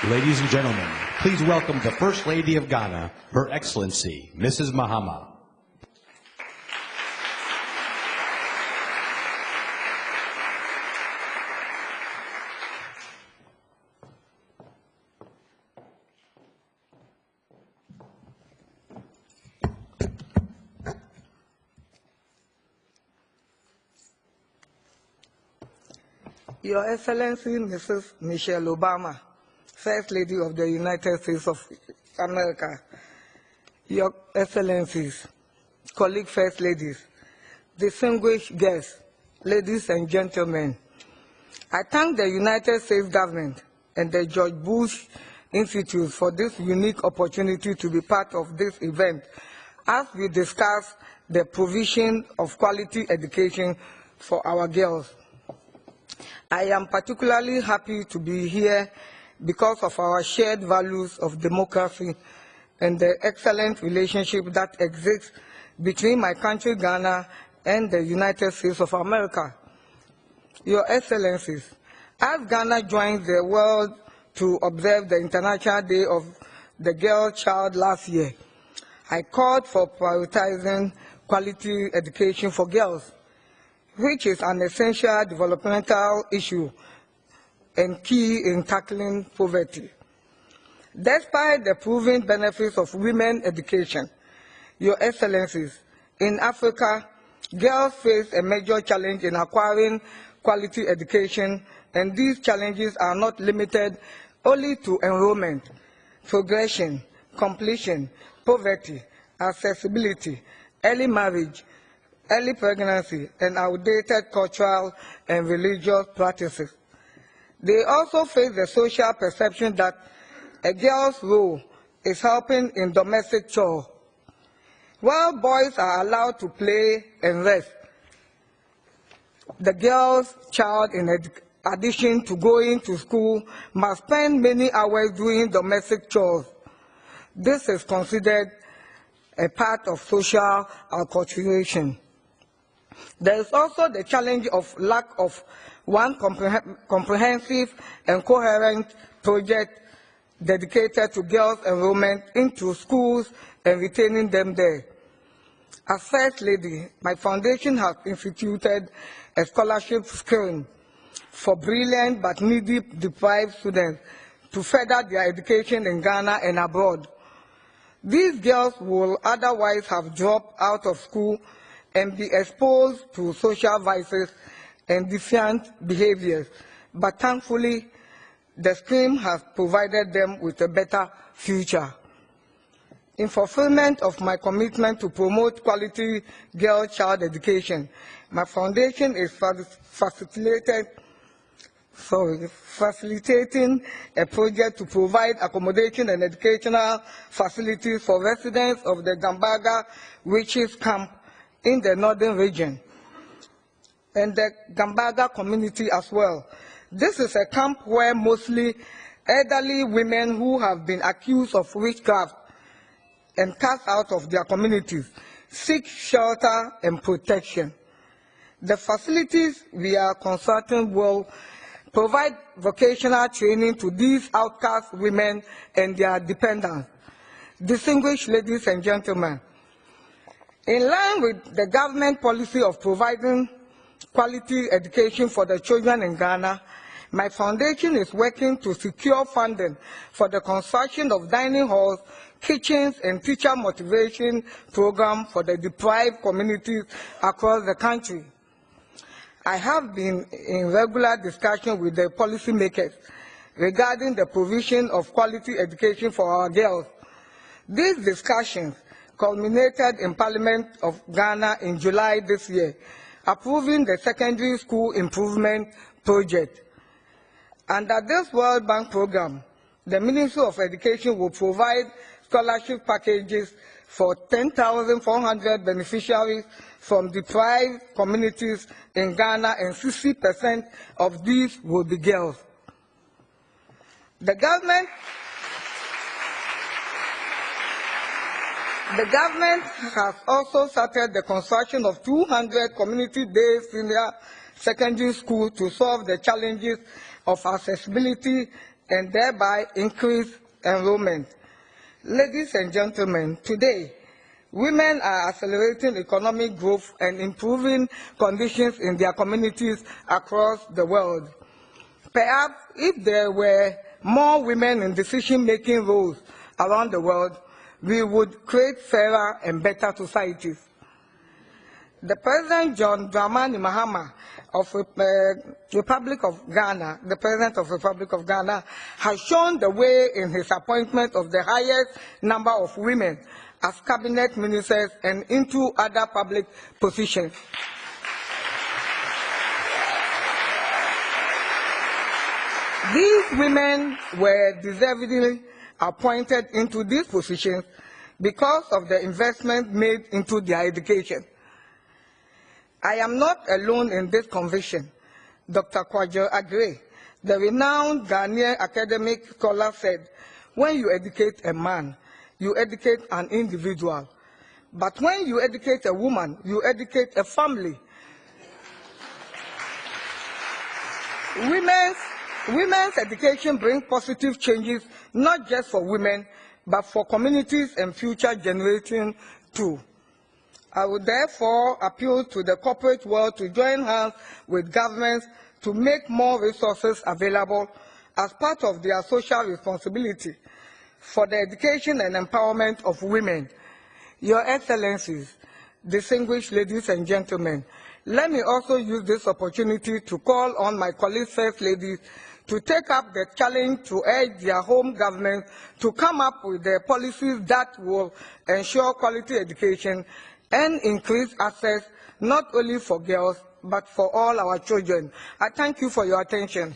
Ladies and gentlemen, please welcome the First Lady of Ghana, Her Excellency, Mrs. Mahama. Your Excellency, Mrs. Michelle Obama, First Lady of the United States of America, Your Excellencies, colleague First Ladies, distinguished guests, ladies and gentlemen, I thank the United States government and the George Bush Institute for this unique opportunity to be part of this event as we discuss the provision of quality education for our girls. I am particularly happy to be here because of our shared values of democracy and the excellent relationship that exists between my country, Ghana, and the United States of America. Your Excellencies, as Ghana joined the world to observe the International Day of the Girl Child last year, I called for prioritizing quality education for girls, which is an essential developmental issue and key in tackling poverty. Despite the proven benefits of women's education, Your Excellencies, in Africa, girls face a major challenge in acquiring quality education, and these challenges are not limited only to enrollment, progression, completion, poverty, accessibility, early marriage, early pregnancy, and outdated cultural and religious practices. They also face the social perception that a girl's role is helping in domestic chores. While boys are allowed to play and rest, the girl's child, in addition to going to school, must spend many hours doing domestic chores. This is considered a part of social acculturation. There is also the challenge of lack of one comprehensive and coherent project dedicated to girls' enrollment into schools and retaining them there. As First Lady, my foundation has instituted a scholarship scheme for brilliant but needy deprived students to further their education in Ghana and abroad. These girls will otherwise have dropped out of school and be exposed to social vices and defiant behaviors, but thankfully, the scheme has provided them with a better future. In fulfillment of my commitment to promote quality girl-child education, my foundation is facilitating a project to provide accommodation and educational facilities for residents of the Gambaga Witches Camp in the northern region and the Gambaga community as well. This is a camp where mostly elderly women who have been accused of witchcraft and cast out of their communities seek shelter and protection. The facilities we are consulting will provide vocational training to these outcast women and their dependents. Distinguished ladies and gentlemen, in line with the government policy of providing quality education for the children in Ghana, my foundation is working to secure funding for the construction of dining halls, kitchens, and teacher motivation programs for the deprived communities across the country. I have been in regular discussion with the policymakers regarding the provision of quality education for our girls. These discussions culminated in Parliament of Ghana in July this year, approving the Secondary School Improvement Project. Under this World Bank program, the Ministry of Education will provide scholarship packages for 10,400 beneficiaries from deprived communities in Ghana, and 60% of these will be girls. The government has also started the construction of 200 community-based senior secondary schools to solve the challenges of accessibility and thereby increase enrollment. Ladies and gentlemen, today, women are accelerating economic growth and improving conditions in their communities across the world. Perhaps if there were more women in decision-making roles around the world, we would create fairer and better societies. The President John Dramani Mahama of Republic of Ghana, the President of Republic of Ghana, has shown the way in his appointment of the highest number of women as cabinet ministers and into other public positions. These women were deservedly appointed into these positions because of the investment made into their education. I am not alone in this conviction. Dr. Kwadwo Aggrey, the renowned Ghanaian academic scholar, said, "When you educate a man, you educate an individual. But when you educate a woman, you educate a family." Women's education brings positive changes, not just for women, but for communities and future generations too. I would therefore appeal to the corporate world to join hands with governments to make more resources available as part of their social responsibility for the education and empowerment of women. Your Excellencies, distinguished ladies and gentlemen, let me also use this opportunity to call on my colleague First Ladies to take up the challenge to urge their home government to come up with the policies that will ensure quality education and increase access not only for girls but for all our children. I thank you for your attention.